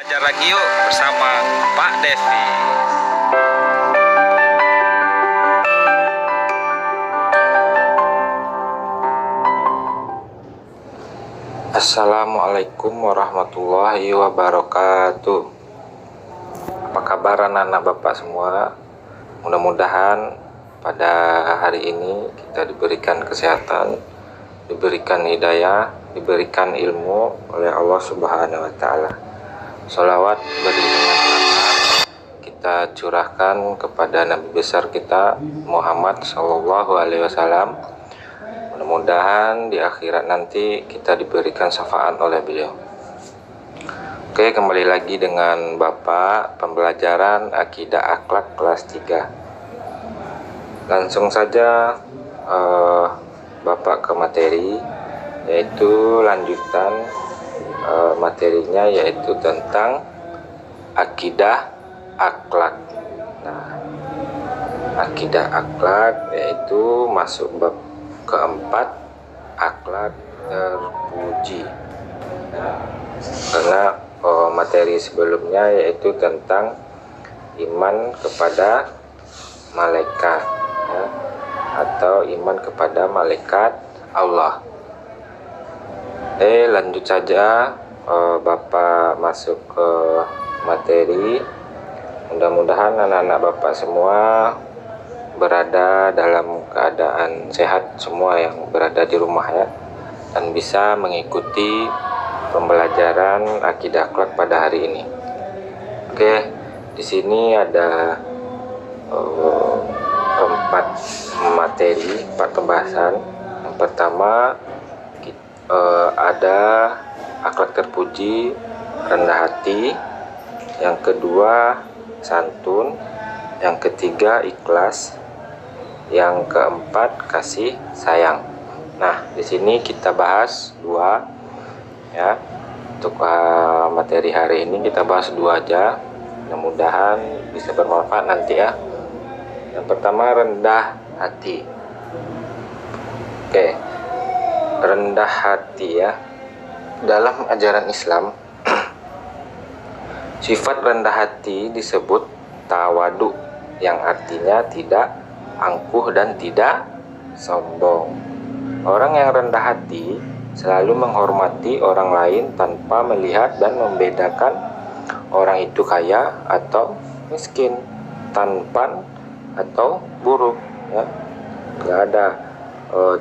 Belajar lagi yuk bersama Pak Devi. Assalamualaikum warahmatullahi wabarakatuh. Apa kabar anak-anak Bapak semua? Mudah-mudahan pada hari ini kita diberikan kesehatan, diberikan hidayah, diberikan ilmu oleh Allah Subhanahu wa Ta'ala. Sholawat beriringan kita curahkan kepada Nabi besar kita Muhammad Sallallahu Alaihi Wasallam. Mudah-mudahan di akhirat nanti kita diberikan syafaat oleh beliau. Oke, kembali lagi dengan Bapak pembelajaran Akidah Akhlak kelas 3. Langsung saja Bapak ke materi, yaitu lanjutan materinya, yaitu tentang akidah akhlak. Nah, akidah akhlak yaitu masuk bab keempat, akhlak terpuji. Nah, karena materi sebelumnya yaitu tentang iman kepada malaikat, ya, atau iman kepada malaikat Allah. Lanjut saja, Bapak masuk ke materi. Mudah-mudahan anak-anak Bapak semua berada dalam keadaan sehat semua yang berada di rumah, ya, dan bisa mengikuti pembelajaran akidah akhlak pada hari ini. Oke, di sini ada 4 pembahasan. Yang pertama ada akhlak terpuji, rendah hati. Yang kedua santun. Yang ketiga ikhlas. Yang keempat kasih sayang. Nah, di sini kita bahas 2, ya. Untuk materi hari ini kita bahas 2 aja. Mudah-mudahan bisa bermanfaat nanti, ya. Yang pertama rendah hati. Oke, rendah hati, ya. Dalam ajaran Islam sifat rendah hati disebut tawadu, yang artinya tidak angkuh dan tidak sombong. Orang yang rendah hati selalu menghormati orang lain tanpa melihat dan membedakan orang itu kaya atau miskin, tampan atau buruk, ya. Nggak ada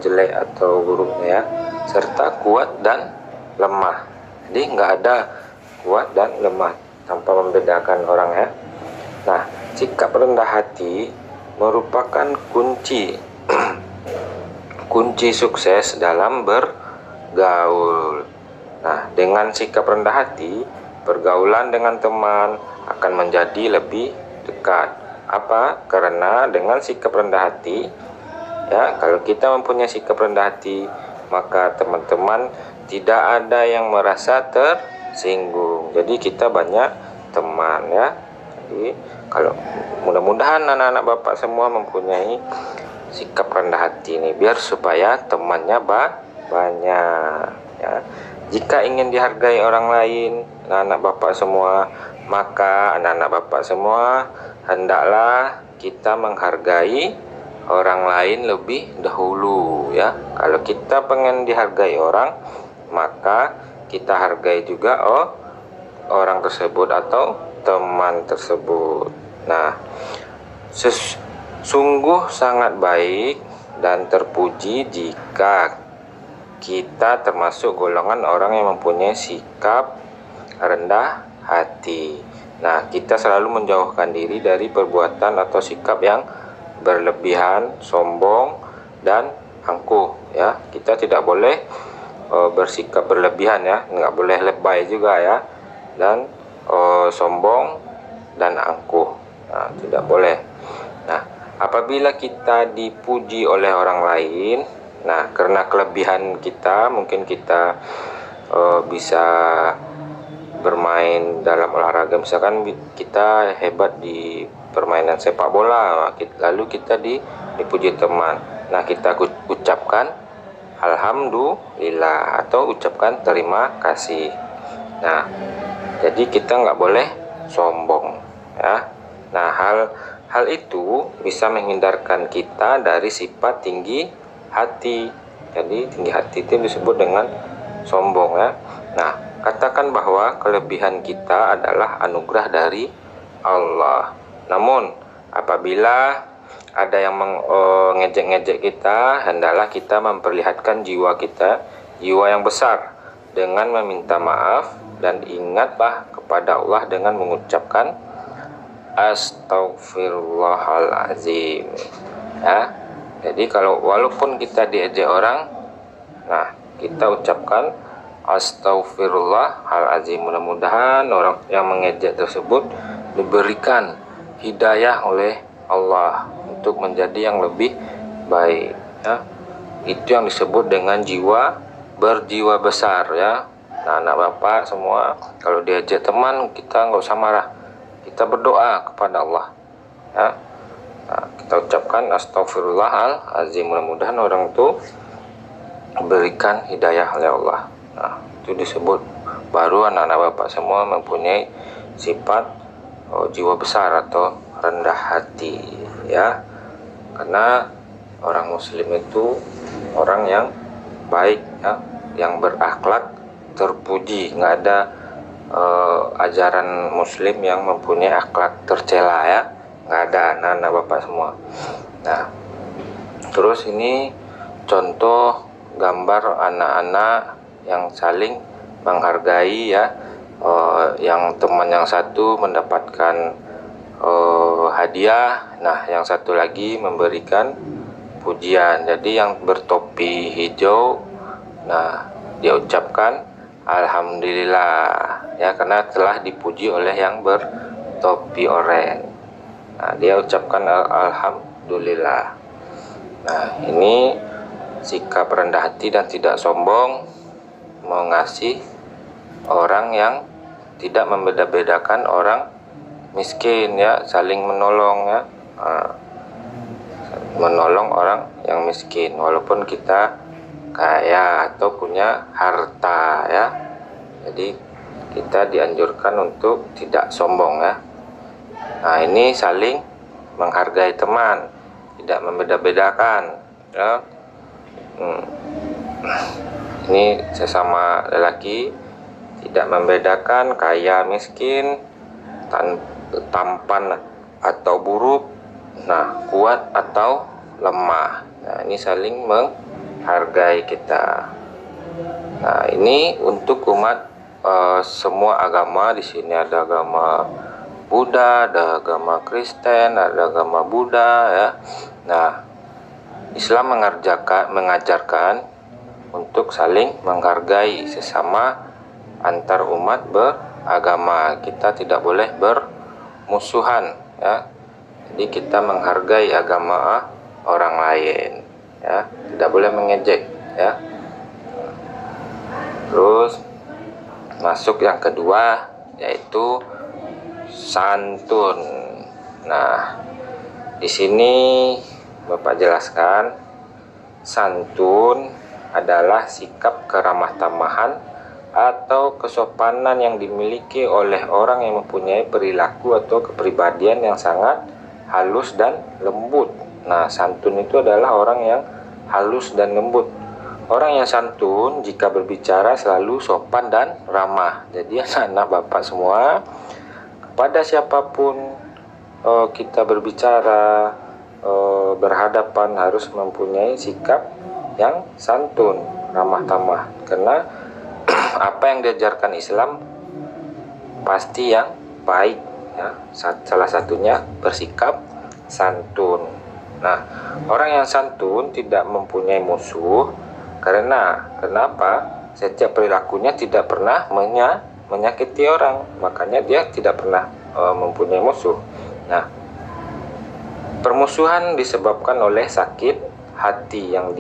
jelek atau buruknya, ya. Serta kuat dan lemah. Jadi nggak ada kuat dan lemah tanpa membedakan orang, ya. Nah, sikap rendah hati merupakan kunci kunci sukses dalam bergaul. Nah, dengan sikap rendah hati, pergaulan dengan teman akan menjadi lebih dekat. Apa? Karena dengan sikap rendah hati, ya, kalau kita mempunyai sikap rendah hati, maka teman-teman tidak ada yang merasa tersinggung. Jadi kita banyak teman, ya. Jadi kalau mudah-mudahan anak-anak Bapak semua mempunyai sikap rendah hati ini, biar supaya temannya banyak, ya. Jika ingin dihargai orang lain, anak-anak Bapak semua, maka anak-anak Bapak semua hendaklah kita menghargai orang lain lebih dahulu, ya. Kalau kita pengen dihargai orang, maka kita hargai juga orang tersebut atau teman tersebut. Nah, sungguh sangat baik dan terpuji jika kita termasuk golongan orang yang mempunyai sikap rendah hati. Nah, kita selalu menjauhkan diri dari perbuatan atau sikap yang berlebihan, sombong, dan angkuh, ya. Kita tidak boleh bersikap berlebihan, ya. Nggak boleh lebay juga, ya. Dan sombong dan angkuh, nah, tidak boleh. Nah, apabila kita dipuji oleh orang lain, nah, karena kelebihan kita, mungkin kita bisa bermain dalam olahraga, misalkan kita hebat di permainan sepak bola, lalu kita dipuji teman. Nah, kita ucapkan alhamdulillah atau ucapkan terima kasih. Nah, Jadi kita nggak boleh sombong, ya. Nah, hal itu bisa menghindarkan kita dari sifat tinggi hati. Jadi tinggi hati itu disebut dengan sombong, ya. Nah, katakan bahwa kelebihan kita adalah anugerah dari Allah. Namun apabila ada yang mengejek-ngejek kita, hendaklah kita memperlihatkan jiwa kita, jiwa yang besar, dengan meminta maaf dan ingatlah kepada Allah dengan mengucapkan Astaghfirullahaladzim, ya. Jadi walaupun kita diejek orang, nah kita ucapkan Astaghfirullahaladzim. Mudah-mudahan orang yang mengejek tersebut diberikan hidayah oleh Allah untuk menjadi yang lebih baik, ya. Itu yang disebut dengan berjiwa besar, ya. Nah, anak bapak semua, kalau diajak teman, kita nggak usah marah, kita berdoa kepada Allah, ya. Nah, kita ucapkan Astaghfirullahaladzim. Mudah-mudahan orang itu diberikan hidayah oleh Allah. Nah, itu disebut baru anak-anak bapak semua mempunyai sifat jiwa besar atau rendah hati, ya. Karena orang muslim itu orang yang baik, ya, yang berakhlak terpuji. Nggak ada ajaran muslim yang mempunyai akhlak tercela, ya. Nggak ada, anak-anak bapak semua. Nah, terus ini contoh gambar anak-anak yang saling menghargai, ya. Yang teman yang satu mendapatkan hadiah, nah yang satu lagi memberikan pujian. Jadi yang bertopi hijau, nah dia ucapkan Alhamdulillah, ya, karena telah dipuji oleh yang bertopi oranye. Nah, dia ucapkan Alhamdulillah. Nah, ini sikap rendah hati dan tidak sombong, mengasihi orang yang tidak membeda-bedakan orang miskin, ya, saling menolong, ya. Menolong orang yang miskin walaupun kita kaya atau punya harta, ya. Jadi kita dianjurkan untuk tidak sombong, ya. Nah, ini saling menghargai teman, tidak membeda-bedakan, ya. Ini sesama lelaki tidak membedakan kaya miskin, tampan atau buruk, nah kuat atau lemah. Nah, ini saling menghargai kita. Nah, ini untuk umat semua agama. Di sini ada agama Buddha, ada agama Kristen, ada agama Buddha, ya. Nah, Islam mengajarkan untuk saling menghargai sesama antar umat beragama. Kita tidak boleh bermusuhan, ya. Jadi kita menghargai agama orang lain, ya. Tidak boleh mengejek, ya. Terus masuk yang kedua, yaitu santun. Nah, di sini Bapak jelaskan, santun adalah sikap keramah tamahan atau kesopanan yang dimiliki oleh orang yang mempunyai perilaku atau kepribadian yang sangat halus dan lembut. Nah, santun itu adalah orang yang halus dan lembut. Orang yang santun jika berbicara selalu sopan dan ramah. Jadi anak-anak bapak semua, kepada siapapun kita berbicara, berhadapan harus mempunyai sikap yang santun, ramah tamah. Karena apa yang diajarkan Islam pasti yang baik, ya. Salah satunya bersikap santun. Nah, orang yang santun tidak mempunyai musuh. Karena kenapa? Setiap perilakunya tidak pernah menyakiti orang, makanya dia tidak pernah mempunyai musuh. Nah, permusuhan disebabkan oleh sakit hati yang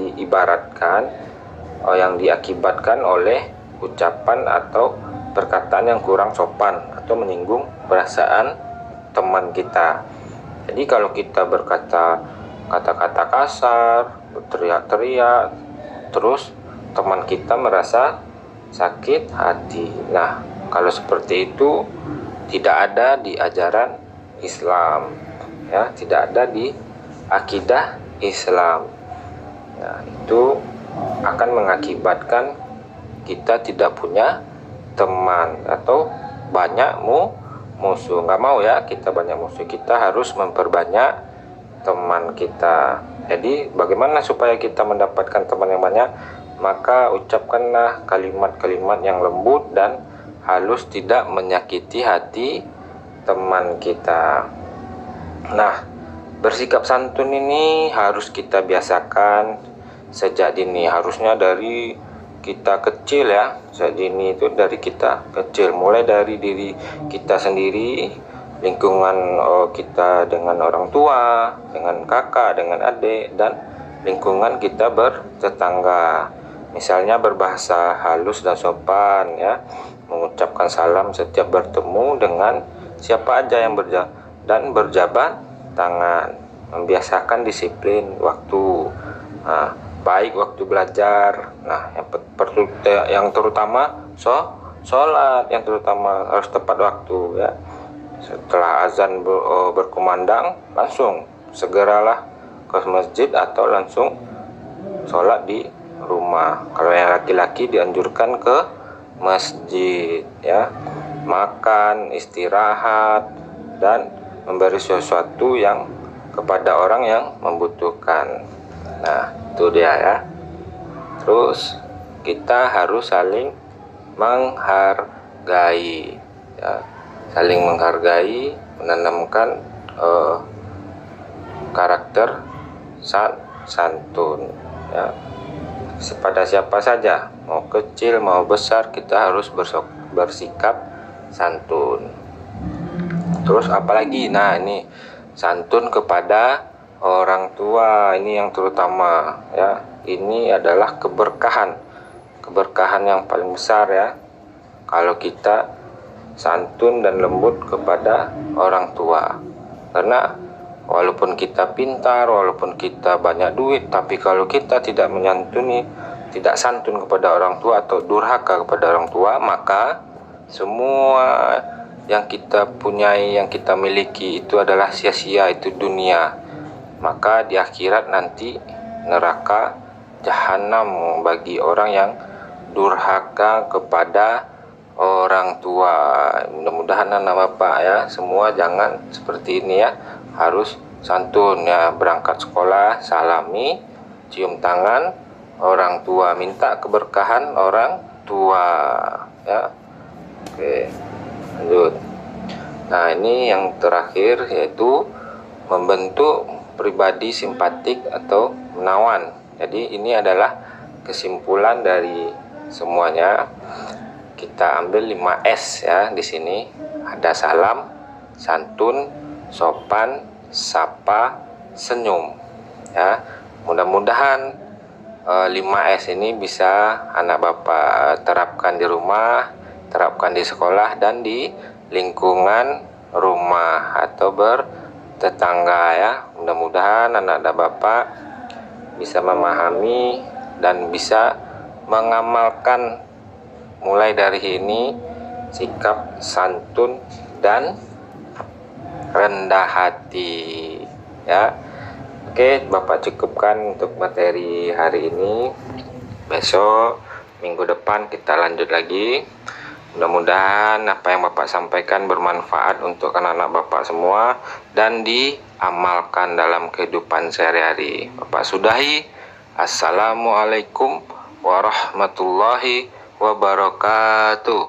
yang diakibatkan oleh ucapan atau perkataan yang kurang sopan atau menyinggung perasaan teman kita. Jadi kalau kita berkata kata-kata kasar, berteriak-teriak, terus teman kita merasa sakit hati. Nah, Kalau seperti itu tidak ada di ajaran Islam, ya, tidak ada di akidah Islam. Nah, itu akan mengakibatkan kita tidak punya teman atau banyak musuh. Nggak mau ya kita banyak musuh, kita harus memperbanyak teman kita. Jadi bagaimana supaya kita mendapatkan teman yang banyak? Maka ucapkanlah kalimat-kalimat yang lembut dan halus, tidak menyakiti hati teman kita. Nah, bersikap santun ini harus kita biasakan sejak dini. Harusnya dari kita kecil ya, sejak dini itu dari kita kecil, mulai dari diri kita sendiri, lingkungan kita dengan orang tua, dengan kakak, dengan adik, dan lingkungan kita bertetangga. Misalnya berbahasa halus dan sopan ya, mengucapkan salam setiap bertemu dengan siapa aja yang dan berjabat tangan, membiasakan disiplin waktu, baik waktu belajar. Nah, yang terutama sholat, yang terutama harus tepat waktu ya. Setelah azan berkumandang, langsung segeralah ke masjid atau langsung sholat di rumah. Kalau yang laki-laki dianjurkan ke masjid ya, makan, istirahat, dan memberi sesuatu yang kepada orang yang membutuhkan. Nah, itu dia ya. Terus kita harus saling menghargai ya. Saling menghargai, menanamkan karakter santun ya. Pada siapa saja, mau kecil mau besar, kita harus bersikap santun. Terus apalagi? Nah, ini santun kepada orang tua, ini yang terutama ya. Ini adalah keberkahan yang paling besar ya, kalau kita santun dan lembut kepada orang tua. Karena walaupun kita pintar, walaupun kita banyak duit, tapi kalau kita tidak menyantuni, tidak santun kepada orang tua atau durhaka kepada orang tua, maka semua yang kita punyai, yang kita miliki itu adalah sia-sia, itu dunia. Maka di akhirat nanti neraka jahanam bagi orang yang durhaka kepada orang tua. Mudah-mudahan anak bapak ya semua jangan seperti ini ya, harus santun ya. Berangkat sekolah salami, cium tangan orang tua, minta keberkahan orang tua ya. Oke, lanjut. Nah, ini yang terakhir yaitu membentuk pribadi simpatik atau menawan. Jadi ini adalah kesimpulan dari semuanya. Kita ambil 5S ya di sini. Ada salam, santun, sopan, sapa, senyum. Ya, mudah-mudahan 5S ini bisa anak bapak terapkan di rumah, terapkan di sekolah dan di lingkungan rumah atau bertetangga ya. Mudah-mudahan anak-anak bapak bisa memahami dan bisa mengamalkan mulai dari ini sikap santun dan rendah hati ya. Oke, bapak cukupkan untuk materi hari ini. Besok minggu depan kita lanjut lagi. Mudah-mudahan apa yang bapak sampaikan bermanfaat untuk anak-anak bapak semua dan diamalkan dalam kehidupan sehari-hari. Bapak sudahi. Assalamualaikum warahmatullahi wabarakatuh.